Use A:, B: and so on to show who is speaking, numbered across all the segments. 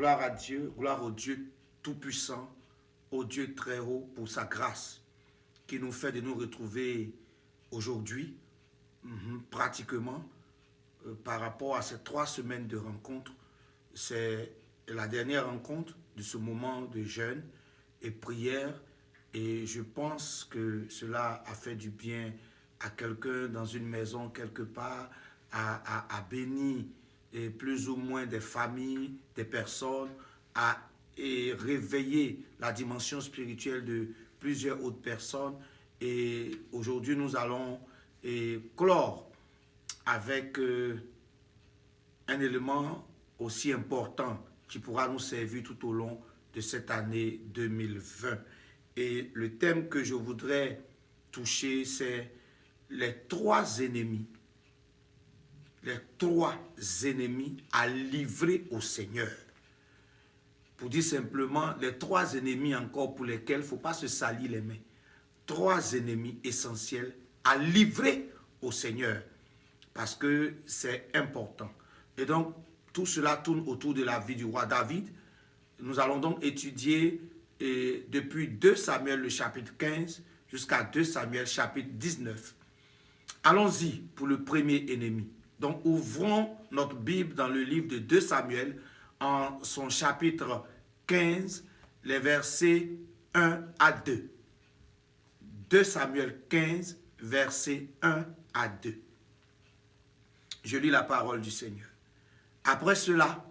A: Gloire à Dieu, gloire au Dieu Tout-Puissant, au Dieu très haut pour sa grâce qui nous fait de nous retrouver aujourd'hui, pratiquement, par rapport à ces 3 semaines de rencontres. C'est la dernière rencontre de ce moment de jeûne et prière, et je pense que cela a fait du bien à quelqu'un dans une maison quelque part, a béni et plus ou moins des familles, des personnes, et réveillé la dimension spirituelle de plusieurs autres personnes. Et aujourd'hui, nous allons clore avec un élément aussi important qui pourra nous servir tout au long de cette année 2020. Et le thème que je voudrais toucher, c'est les 3 ennemis. Les 3 ennemis à livrer au Seigneur. Pour dire simplement, les 3 ennemis encore pour lesquels il ne faut pas se salir les mains. 3 ennemis essentiels à livrer au Seigneur. Parce que c'est important. Et donc, tout cela tourne autour de la vie du roi David. Nous allons donc étudier depuis 2 Samuel le chapitre 15 jusqu'à 2 Samuel chapitre 19. Allons-y pour le premier ennemi. Donc, ouvrons notre Bible dans le livre de 2 Samuel, en son chapitre 15, les versets 1 à 2. 2 Samuel 15, versets 1 à 2. Je lis la parole du Seigneur. Après cela,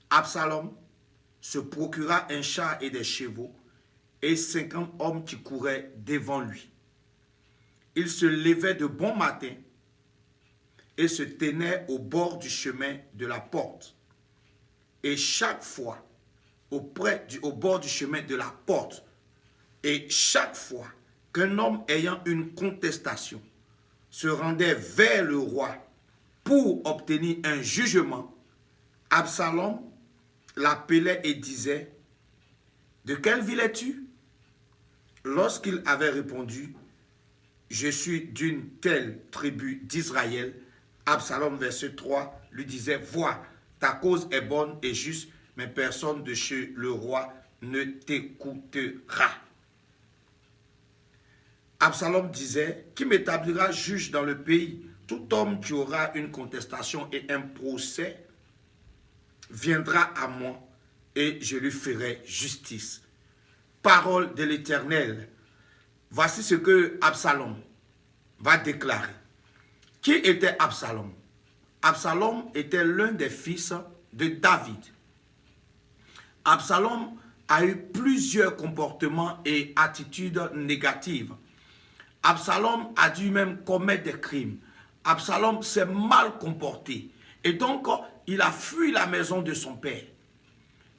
A: Absalom se procura un char et des chevaux, et 50 hommes qui couraient devant lui. Il se levait de bon matin et se tenait au bord du chemin de la porte. Et chaque fois, au bord du chemin de la porte, et chaque fois qu'un homme ayant une contestation se rendait vers le roi pour obtenir un jugement, Absalom l'appelait et disait: « De quelle ville es-tu » Lorsqu'il avait répondu: « Je suis d'une telle tribu d'Israël », Absalom, verset 3, lui disait: « Vois, ta cause est bonne et juste, mais personne de chez le roi ne t'écoutera. » Absalom disait: « Qui m'établira juge dans le pays? Tout homme qui aura une contestation et un procès viendra à moi et je lui ferai justice. » Parole de l'Éternel. Voici ce que Absalom va déclarer. Qui était Absalom? Absalom était l'un des fils de David. Absalom a eu plusieurs comportements et attitudes négatives. Absalom a dû même commettre des crimes. Absalom s'est mal comporté. Et donc, il a fui la maison de son père.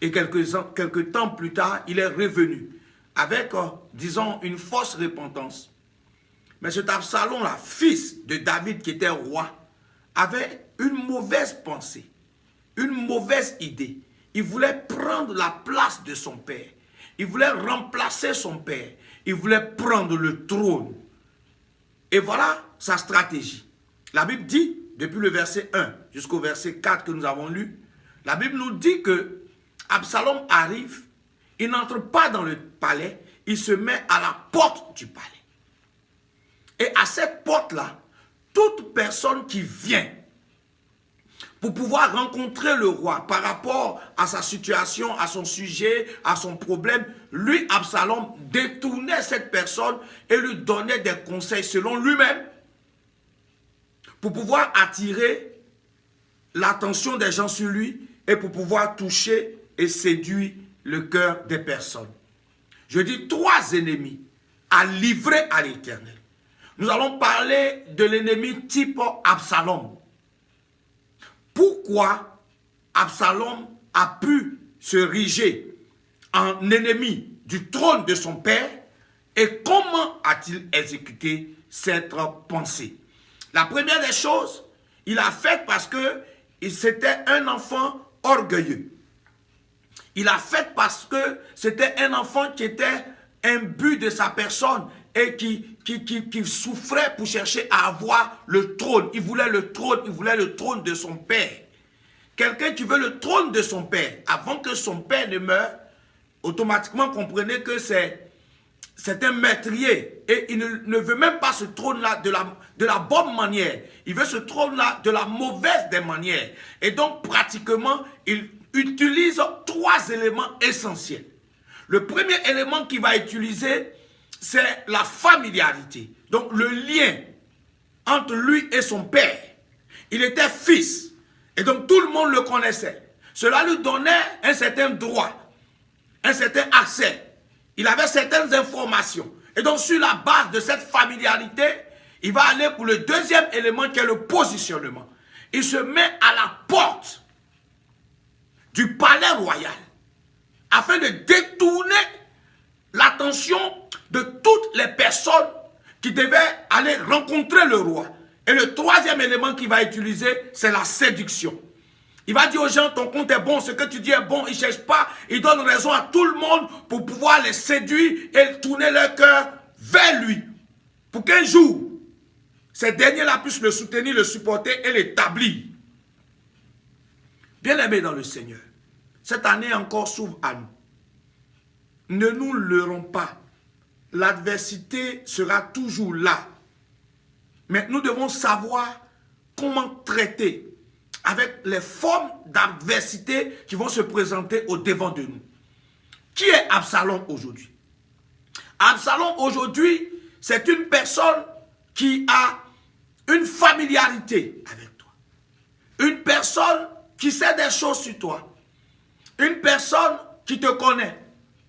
A: Et quelques temps plus tard, il est revenu avec, disons, une fausse repentance. Mais cet Absalom-là, fils de David qui était roi, avait une mauvaise pensée, une mauvaise idée. Il voulait prendre la place de son père. Il voulait remplacer son père. Il voulait prendre le trône. Et voilà sa stratégie. La Bible dit, depuis le verset 1 jusqu'au verset 4 que nous avons lu, la Bible nous dit que Absalom arrive, il n'entre pas dans le palais, il se met à la porte du palais. Et à cette porte-là, toute personne qui vient pour pouvoir rencontrer le roi par rapport à sa situation, à son sujet, à son problème, lui, Absalom, détournait cette personne et lui donnait des conseils selon lui-même pour pouvoir attirer l'attention des gens sur lui et pour pouvoir toucher et séduire le cœur des personnes. Je dis 3 ennemis à livrer à l'Éternel. Nous allons parler de l'ennemi type Absalom. Pourquoi Absalom a pu se riger en ennemi du trône de son père et comment a-t-il exécuté cette pensée? La première des choses, il a fait parce que c'était un enfant orgueilleux. Il a fait parce que c'était un enfant qui était imbu de sa personne et qui souffrait pour chercher à avoir le trône. Il voulait le trône de son père. quelqu'un qui veut le trône de son père, avant que son père ne meure, automatiquement comprenez que c'est un meurtrier. Et il ne veut même pas ce trône-là de la bonne manière. Il veut ce trône-là de la mauvaise des manières. Et donc, pratiquement, il utilise 3 éléments essentiels. Le premier élément qu'il va utiliser, c'est la familiarité. Donc, le lien entre lui et son père. Il était fils. Et donc, tout le monde le connaissait. Cela lui donnait un certain droit, un certain accès. Il avait certaines informations. Et donc, sur la base de cette familiarité, il va aller pour le deuxième élément qui est le positionnement. Il se met à la porte du palais royal afin de détourner l'attention de toutes les personnes qui devaient aller rencontrer le roi. Et le troisième élément qu'il va utiliser, c'est la séduction. Il va dire aux gens, ton compte est bon, ce que tu dis est bon. Il ne cherche pas, il donne raison à tout le monde pour pouvoir les séduire et tourner leur cœur vers lui. Pour qu'un jour, ces derniers-là puissent le soutenir, le supporter et l'établir. Bien-aimés dans le Seigneur, cette année encore s'ouvre à nous. Ne nous leurrons pas. L'adversité sera toujours là. Mais nous devons savoir comment traiter avec les formes d'adversité qui vont se présenter au devant de nous. Qui est Absalom aujourd'hui? Absalom aujourd'hui, c'est une personne qui a une familiarité avec toi. Une personne qui sait des choses sur toi. Une personne qui te connaît.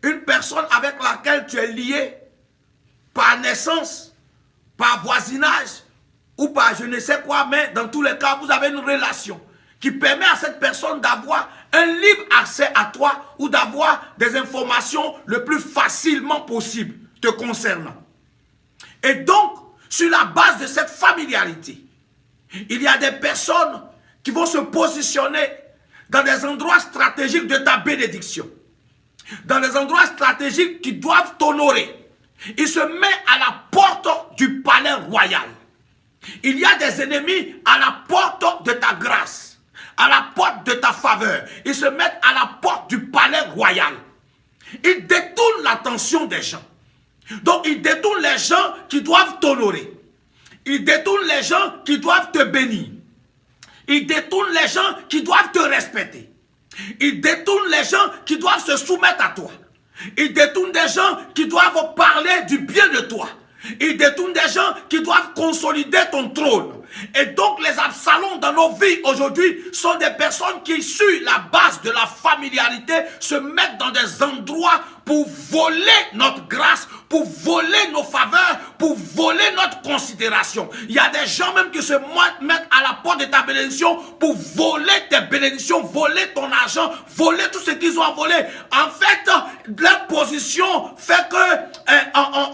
A: Une personne avec laquelle tu es lié par naissance, par voisinage, ou par je ne sais quoi, mais dans tous les cas, vous avez une relation qui permet à cette personne d'avoir un libre accès à toi ou d'avoir des informations le plus facilement possible te concernant. Et donc, sur la base de cette familiarité, il y a des personnes qui vont se positionner dans des endroits stratégiques de ta bénédiction, dans des endroits stratégiques qui doivent t'honorer. Il se met à la porte du palais royal. Il y a des ennemis à la porte de ta grâce, à la porte de ta faveur. Ils se mettent à la porte du palais royal. Ils détournent l'attention des gens. Donc, ils détournent les gens qui doivent t'honorer. Ils détournent les gens qui doivent te bénir. Ils détournent les gens qui doivent te respecter. Ils détournent les gens qui doivent se soumettre à toi. Ils détournent des gens qui doivent parler du bien de toi. Ils détournent des gens qui doivent consolider ton trône. Et donc les Absaloms dans nos vies aujourd'hui sont des personnes qui, sur la base de la familiarité, se mettent dans des endroits pour voler notre grâce, pour voler nos faveurs, pour voler notre considération. Il y a des gens même qui se mettent à la porte de ta bénédiction pour voler tes bénédictions, voler ton argent, voler tout ce qu'ils ont à voler. En fait, leur position fait que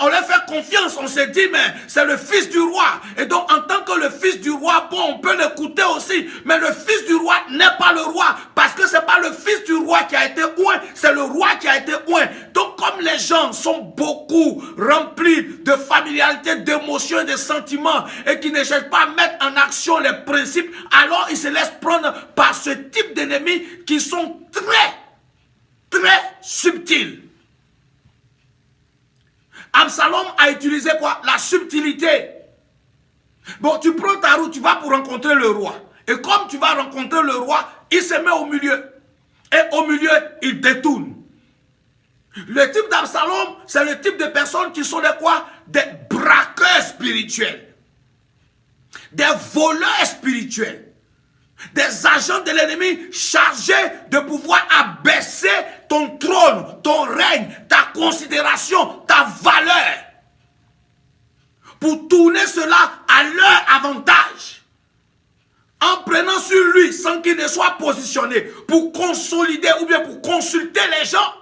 A: on leur fait confiance. On se dit, mais c'est le fils du roi. Et donc, en tant que le fils du roi, bon, on peut l'écouter aussi. Mais le fils du roi n'est pas le roi. Parce que c'est pas le fils du roi qui a été oint, c'est le roi qui a été oint. Donc, comme les gens sont beaucoup remplis de familiarité, d'émotions et de sentiments, et qui ne cherchent pas à mettre en action les principes, alors ils se laissent prendre par ce type d'ennemis qui sont très subtils. Absalom a utilisé quoi? La subtilité. Bon, tu prends ta route, tu vas pour rencontrer le roi. Et comme tu vas rencontrer le roi, il se met au milieu. Et au milieu, il détourne. Le type d'Absalom, c'est le type de personnes qui sont des quoi? Des braqueurs spirituels. Des voleurs spirituels. Des agents de l'ennemi chargés de pouvoir abaisser ton trône, ton règne, ta considération, ta valeur. Pour tourner cela à leur avantage. En prenant sur lui sans qu'il ne soit positionné pour consolider ou bien pour consulter les gens.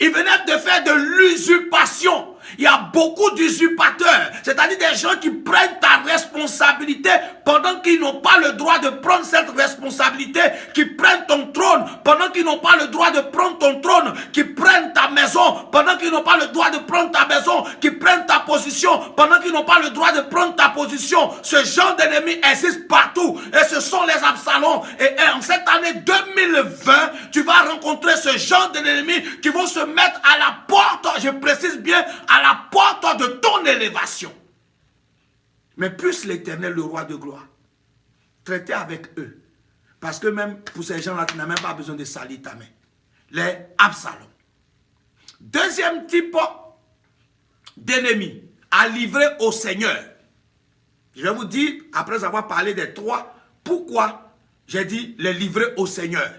A: Ils venaient de faire de l'usurpation. il y a beaucoup d'usurpateurs, c'est-à-dire des gens qui prennent ta responsabilité pendant qu'ils n'ont pas le droit de prendre cette responsabilité, qui prennent ton trône pendant qu'ils n'ont pas le droit de prendre ton trône, qui prennent ta maison pendant qu'ils n'ont pas le droit de prendre ta maison, qui prennent ta position pendant qu'ils n'ont pas le droit de prendre ta position. Ce genre d'ennemis existe partout et ce sont les Absalom. Et en cette année 2020, tu vas rencontrer ce genre d'ennemis qui vont se mettre à la porte, je précise bien, à la porte de ton élévation. Mais puisse l'Éternel, le roi de gloire, traiter avec eux. Parce que même pour ces gens-là, tu n'as même pas besoin de salir ta main. Les Absalom. Deuxième type d'ennemi à livrer au Seigneur. Je vais vous dire, après avoir parlé des trois, pourquoi j'ai dit les livrer au Seigneur.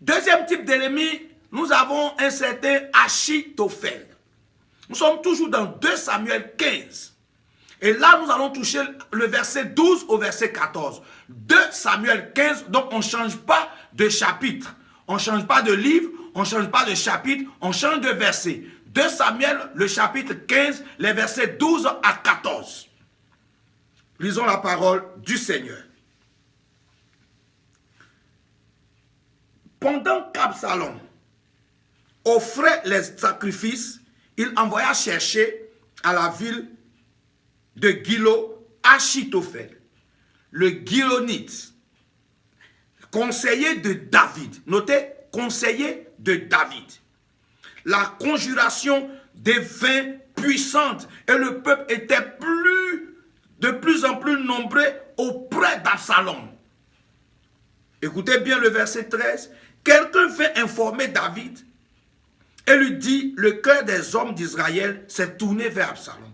A: Deuxième type d'ennemi, nous avons un certain Achitophel. Nous sommes toujours dans 2 Samuel 15. Et là, nous allons toucher le verset 12 au verset 14. 2 Samuel 15, donc on ne change pas de chapitre. On ne change pas de livre, on ne change pas de chapitre, on change de verset. 2 Samuel, le chapitre 15, les versets 12 à 14. Lisons la parole du Seigneur. Pendant qu'Absalom offrait les sacrifices, il envoya chercher à la ville de Gilo Achitophel, le Gilonite, conseiller de David. Notez, conseiller de David. La conjuration devint puissante et le peuple était de plus en plus nombreux auprès d'Absalom. Écoutez bien le verset 13. Quelqu'un vint informer David et lui dit, le cœur des hommes d'Israël s'est tourné vers Absalom.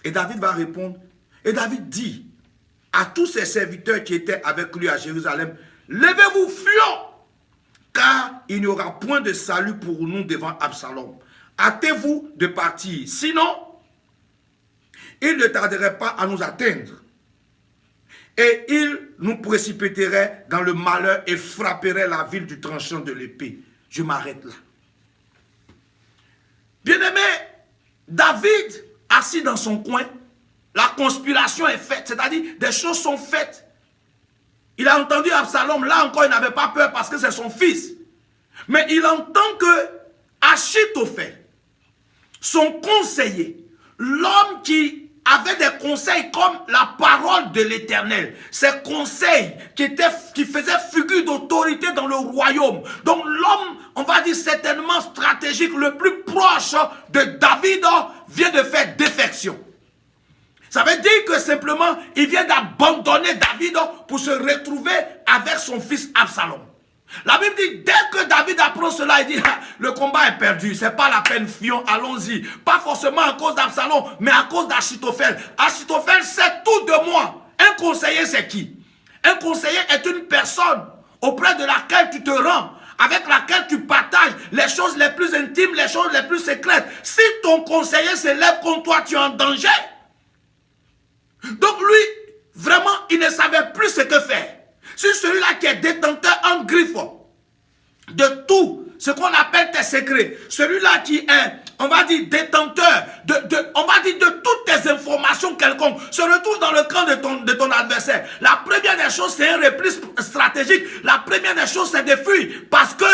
A: Et David va répondre. Et David dit à tous ses serviteurs qui étaient avec lui à Jérusalem, levez-vous, fuyons, car il n'y aura point de salut pour nous devant Absalom. Hâtez-vous de partir, sinon, il ne tarderait pas à nous atteindre. Et il nous précipiterait dans le malheur et frapperait la ville du tranchant de l'épée. Je m'arrête là. Bien-aimé, David, assis dans son coin, la conspiration est faite, c'est-à-dire des choses sont faites. Il a entendu Absalom, là encore il n'avait pas peur parce que c'est son fils. Mais il entend que Achitophel, son conseiller, l'homme qui avait des conseils comme la parole de l'Éternel, ces conseils qui faisaient figure d'autorité dans le royaume. Donc l'homme, on va dire certainement stratégique, le plus proche de David, vient de faire défection. Ça veut dire que simplement, il vient d'abandonner David pour se retrouver avec son fils Absalom. La Bible dit, dès que David apprend cela, il dit, ah, le combat est perdu, c'est pas la peine, fuyons, allons-y. Pas forcément à cause d'Absalom, mais à cause d'Achitophel. Achitophel sait tout de moi. Un conseiller, c'est qui? Un conseiller est une personne auprès de laquelle tu te rends, avec laquelle tu partages les choses les plus intimes, les choses les plus secrètes. Si ton conseiller se lève contre toi, tu es en danger. Donc lui, vraiment, il ne savait plus ce que faire. C'est celui-là qui est détenteur en griffe de tout ce qu'on appelle tes secrets. Celui-là qui est, on va dire, détenteur on va dire de toutes tes informations quelconques se retrouve dans le camp de ton adversaire. La première des choses, c'est un repli stratégique. La première des choses, c'est de fuir. Parce que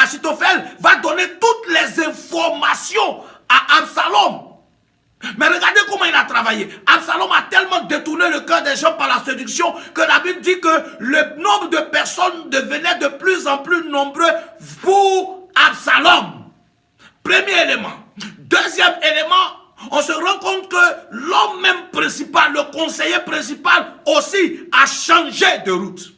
A: Achitophel va donner toutes les informations à Absalom. Mais regardez comment il a travaillé. Absalom a tellement détourné le cœur des gens par la séduction que la Bible dit que le nombre de personnes devenait de plus en plus nombreux pour Absalom. Premier élément. Deuxième élément, on se rend compte que l'homme même principal, le conseiller principal aussi a changé de route.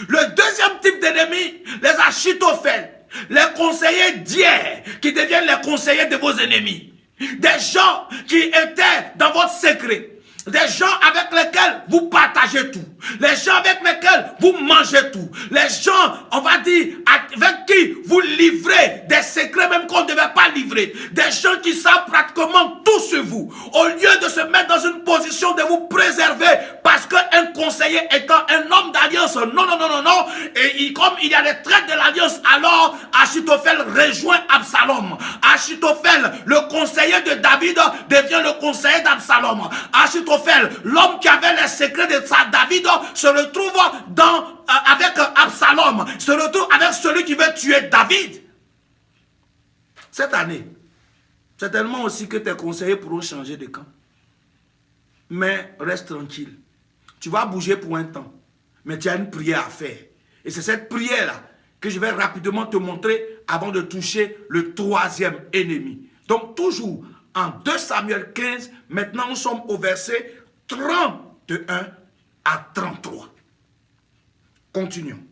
A: Le deuxième type d'ennemi, les Achitophel, les conseillers d'hier qui deviennent les conseillers de vos ennemis. Des gens qui étaient dans votre secret. Des gens avec lesquels vous partagez tout. Les gens avec lesquels vous mangez tout. Les gens, on va dire, avec qui vous livrez des secrets même qu'on ne devait pas livrer. Des gens qui savent pratiquement tout sur vous. Au lieu de se mettre dans une position de vous préserver parce qu'un conseiller conseiller étant un homme d'alliance. Non, non, non, non, non. Et comme il y a les traits de l'alliance, alors Achitophel rejoint Absalom. Achitophel, le conseiller de David, devient le conseiller d'Absalom. Achitophel, l'homme qui avait les secrets de David, se retrouve avec Absalom, se retrouve avec celui qui veut tuer David. Cette année, certainement aussi que tes conseillers pourront changer de camp. Mais reste tranquille. Tu vas bouger pour un temps. Mais tu as une prière à faire. Et c'est cette prière-là que je vais rapidement te montrer avant de toucher le troisième ennemi. Donc toujours en 2 Samuel 15, maintenant nous sommes au verset 31 à 33. Continuons.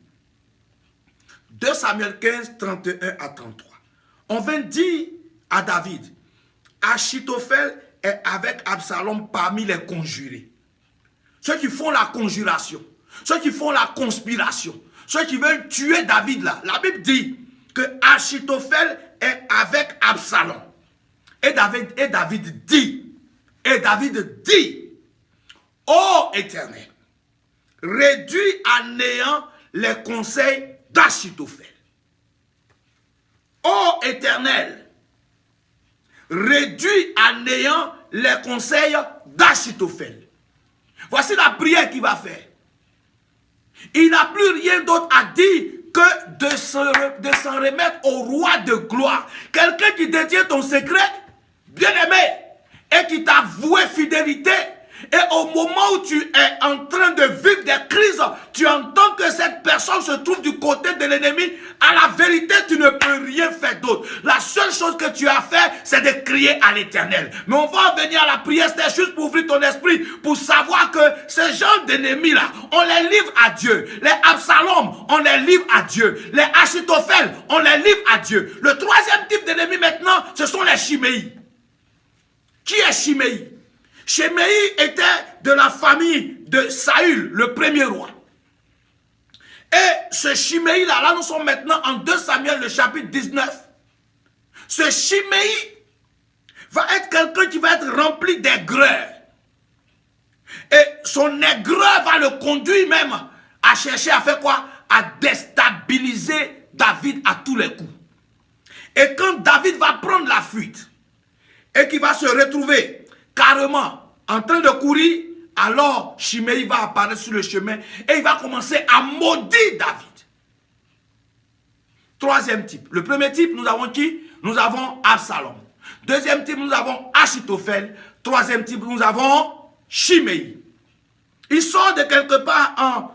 A: 2 Samuel 15, 31 à 33. On vint dire à David, Achitophel est avec Absalom parmi les conjurés. Ceux qui font la conjuration, ceux qui font la conspiration, ceux qui veulent tuer David là. La Bible dit que Achitophel est avec Absalom. Et David dit, ô Éternel, réduis à néant les conseils d'Achitophel. Ô Éternel, réduis à néant les conseils d'Achitophel. Voici la prière qu'il va faire. Il n'a plus rien d'autre à dire que de s'en remettre au roi de gloire. Quelqu'un qui détient ton secret, bien-aimé, et qui t'a voué fidélité. Et au moment où tu es en train de vivre des crises, tu entends que cette personne se trouve du côté de l'ennemi. À la vérité, tu ne peux rien faire d'autre. La seule chose que tu as fait, c'est de crier à l'Éternel. Mais on va en venir à la prière, c'est juste pour ouvrir ton esprit, pour savoir que ces gens d'ennemis-là, on les livre à Dieu. Les Absalom, on les livre à Dieu. Les Achitophel, on les livre à Dieu. Le troisième type d'ennemi maintenant, ce sont les Chiméi. Qui est Chiméi? Chiméi était de la famille de Saül, le premier roi. Et ce Chiméi-là, là nous sommes maintenant en 2 Samuel, le chapitre 19. Ce Chiméi va être quelqu'un qui va être rempli d'aigreur. Et son aigreur va le conduire même à chercher à faire quoi? À déstabiliser David à tous les coups. Et quand David va prendre la fuite, et qu'il va se retrouver carrément en train de courir, alors Chiméi va apparaître sur le chemin et il va commencer à maudire David. Troisième type. Le premier type, nous avons qui? Nous avons Absalom. Deuxième type, nous avons Achitophel. Troisième type, nous avons Chiméi. Il sort de quelque part en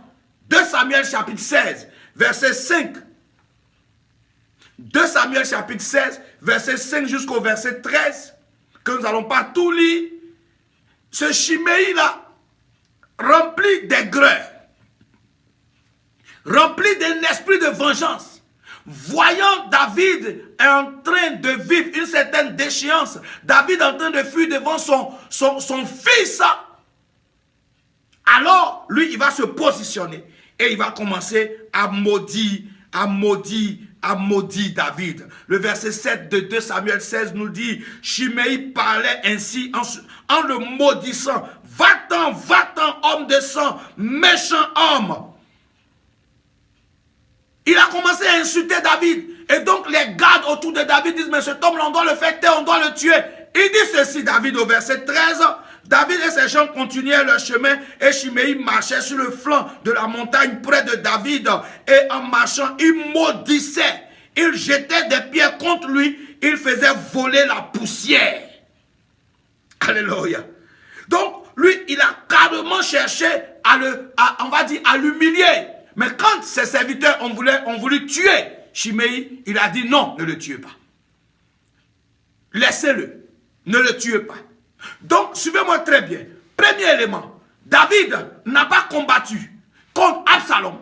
A: 2 Samuel chapitre 16, verset 5. 2 Samuel chapitre 16, verset 5 jusqu'au verset 13. Que nous n'allons pas tout lire, ce Chiméi-là, rempli d'aigreur, rempli d'un esprit de vengeance, voyant David en train de vivre une certaine déchéance, David en train de fuir devant son fils, alors lui, il va se positionner et il va commencer à maudire David. Le verset 7 de 2 Samuel 16 nous dit, Chiméi parlait ainsi en le maudissant. Va-t'en, homme de sang, méchant homme. Il a commencé à insulter David. Et donc les gardes autour de David disent, mais cet homme-là, on doit le faire taire, on doit le tuer. Il dit ceci, David, au verset 13. David et ses gens continuaient leur chemin et Chiméi marchait sur le flanc de la montagne près de David et en marchant, il maudissait, il jetait des pierres contre lui, il faisait voler la poussière. Alléluia. Donc, lui, il a carrément cherché à l'humilier. Mais quand ses serviteurs ont voulu tuer Chiméi, il a dit non, ne le tuez pas. Laissez-le, ne le tuez pas. Donc, suivez-moi très bien. Premier élément, David n'a pas combattu contre Absalom.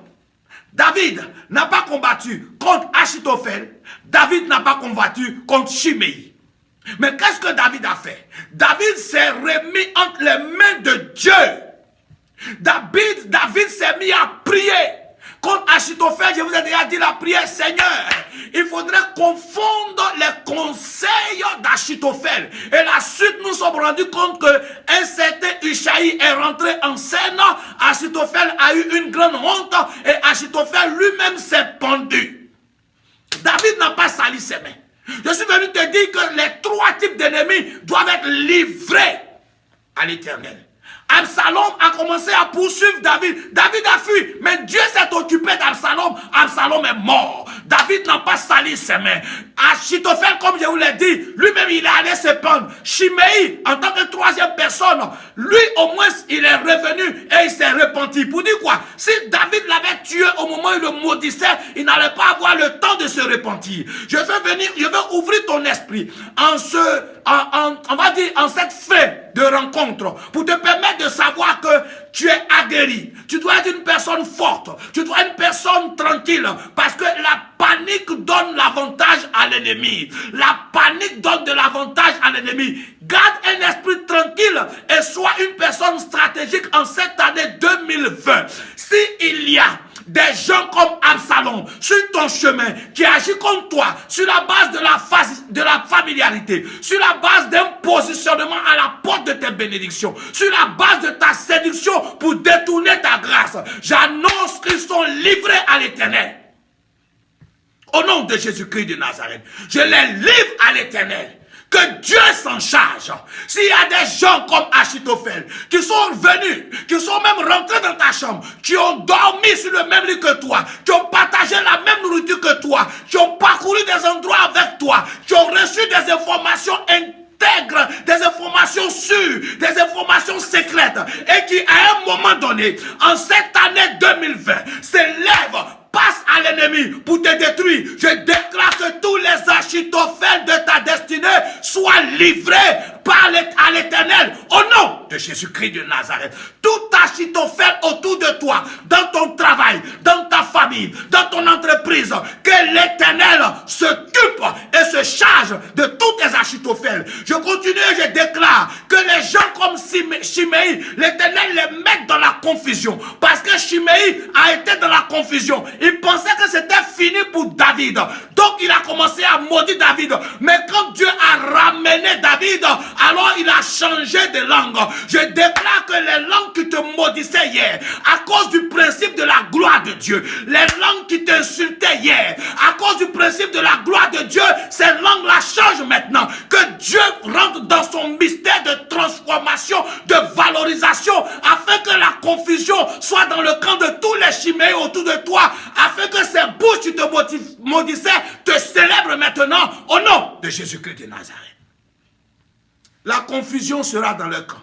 A: David n'a pas combattu contre Achitophel. David n'a pas combattu contre Chiméi. Mais qu'est-ce que David a fait? David s'est remis entre les mains de Dieu. David s'est mis à prier. Contre Achitophel, je vous ai déjà dit la prière, Seigneur, il faudrait confondre les conseils d'Achitophel. Et la suite, nous sommes rendus compte qu'un certain Ishaï Aïe est rentré en scène, Achitophel a eu une grande honte et Achitophel lui-même s'est pendu. David n'a pas sali ses mains. Je suis venu te dire que les 3 types d'ennemis doivent être livrés à l'Éternel. Absalom a commencé à poursuivre David. David a fui, mais Dieu s'est occupé d'Absalom. Absalom est mort. David n'a pas sali ses mains. Achitophel, comme je vous l'ai dit, lui-même il est allé se pendre. Shimei, en tant que 3e personne, lui au moins il est revenu et il s'est repenti. Pour dire quoi? Si David l'avait tué au moment où il le maudissait, il n'allait pas avoir le temps de se repentir. Je veux ouvrir ton esprit on va dire en cette fête de rencontre pour te permettre de savoir que tu es aguerri. Tu dois être une personne forte. Tu dois être une personne tranquille parce que la panique donne l'avantage à l'ennemi. La panique donne de l'avantage à l'ennemi. Garde un esprit tranquille et sois une personne stratégique en cette année 2020. S'il y a des gens comme Absalom sur ton chemin qui agit comme toi sur la base de la familiarité, sur la base d'un positionnement à la porte de tes bénédictions, sur la base de ta séduction pour détourner ta grâce, j'annonce qu'ils sont livrés à l'Éternel. Au nom de Jésus-Christ de Nazareth, je les livre à l'Éternel. Que Dieu s'en charge. S'il y a des gens comme Achitophel qui sont venus, qui sont même rentrés dans ta chambre, qui ont dormi sur le même lit que toi, qui ont partagé la même nourriture que toi, qui ont parcouru des endroits avec toi, qui ont reçu des informations intègres, des informations sûres, des informations secrètes, et qui à un moment donné, en cette année 2020, s'élèvent, passe à l'ennemi pour te détruire. Je déclare que tous les Achitophels de ta destinée soient livrés à l'Éternel au nom de Jésus-Christ de Nazareth. Tout Achitophel autour de toi, dans ton travail, dans ta famille, dans ton entreprise, que l'Éternel s'occupe et se charge de tous tes Achitophels. Je continue et je déclare que les gens comme Shimei, l'Éternel les met dans la confusion. Parce que Shimei a été dans la confusion. Il pensait que c'était fini pour David. Donc il a commencé à maudire David. Mais quand Dieu a ramené David, alors il a changé de langue. Je déclare que les langues qui te maudissaient hier, à cause du principe de la gloire de Dieu, les langues qui t'insultaient hier, à cause du principe de la gloire de Dieu, ces langues-là changent maintenant. Que Dieu rentre dans son mystère de transformation, de valorisation, afin que la confusion soit dans le camp de tous les Shimei autour de toi, afin que ces bouches qui te maudissaient te célèbrent maintenant au nom de Jésus-Christ de Nazareth. La confusion sera dans le camp.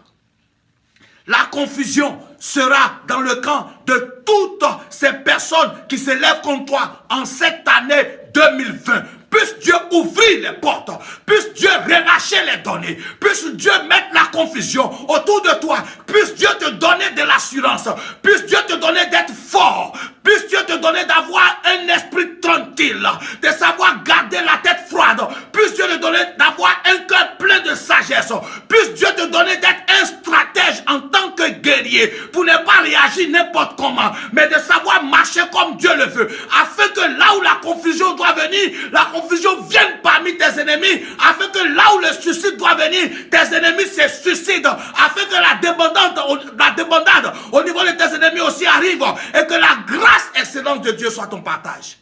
A: La confusion sera dans le camp de toutes ces personnes qui se lèvent contre toi en cette année 2020. Puisse Dieu ouvrir les portes, puisse Dieu relâcher les données, puisse Dieu mettre la confusion autour de toi, puisse Dieu te donner de l'assurance, puisse Dieu te donner d'être fort, puisse Dieu te donner d'avoir un esprit tranquille, de savoir garder la tête froide, puisse Dieu te donner d'avoir un cœur plein de sagesse, puisse Dieu te donner d'être un stratège en tant que guerrier, pour ne pas réagir n'importe comment, mais de savoir marcher comme Dieu le veut, afin que là où la confusion doit venir, la confusion vienne parmi tes ennemis, afin que là où le suicide doit venir, tes ennemis se suicident, afin que la débandade au niveau de tes ennemis aussi arrive, et que la grâce excellente de Dieu soit ton partage.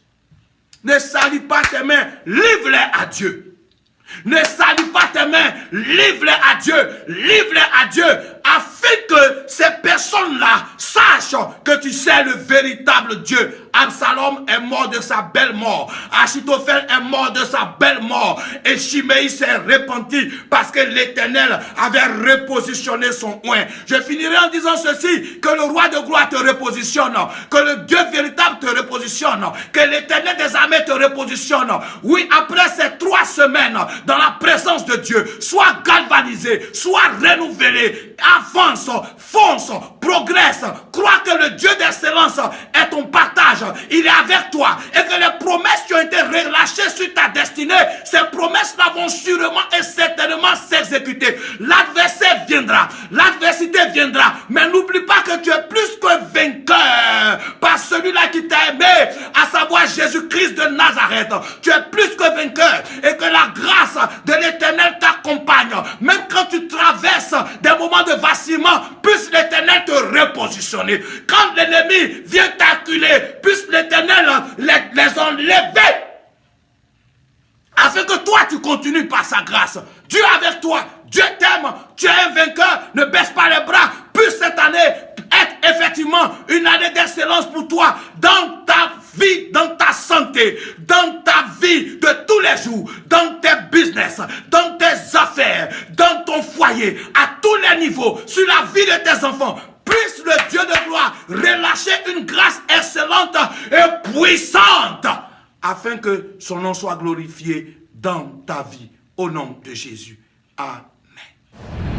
A: Ne salis pas tes mains, livre-les à Dieu. Ne salis pas tes mains, livre-les à Dieu, livre-les à Dieu, afin que ces personnes-là sachent que tu sais le véritable Dieu. Absalom est mort de sa belle mort. Achitophel est mort de sa belle mort. Et Shimei s'est repenti parce que l'Éternel avait repositionné son oint. Je finirai en disant ceci, que le roi de gloire te repositionne, que le Dieu véritable te repositionne, que l'Éternel des armées te repositionne. Oui, après ces 3 semaines dans la présence de Dieu, sois galvanisé, sois renouvelé, avance, fonce, progresse, crois que le Dieu d'excellence est ton partage. Il est avec toi et que les promesses qui ont été relâchées sur ta destinée, ces promesses-là vont sûrement et certainement s'exécuter. L'adversaire viendra, l'adversité viendra, mais n'oublie pas que tu es plus que vainqueur par celui-là qui t'a aimé, à savoir Jésus-Christ de Nazareth. Tu es plus que vainqueur et que la grâce de l'Éternel t'accompagne. Même quand tu traverses des moments de vacillement, puisse l'Éternel te repositionner. Quand l'ennemi vient t'acculer, puisse l'Éternel les enlever. Afin que toi tu continues par sa grâce. Dieu est avec toi, Dieu t'aime, tu es un vainqueur, ne baisse pas les bras. Puisse cette année être effectivement une année d'excellence pour toi dans ta vie, dans ta santé, dans ta vie de tous les jours, dans tes business, dans tes affaires, dans ton foyer, à tous les niveaux, sur la vie de tes enfants. Puisse le Dieu de gloire relâcher une grâce excellente et puissante afin que son nom soit glorifié dans ta vie. Au nom de Jésus. Amen.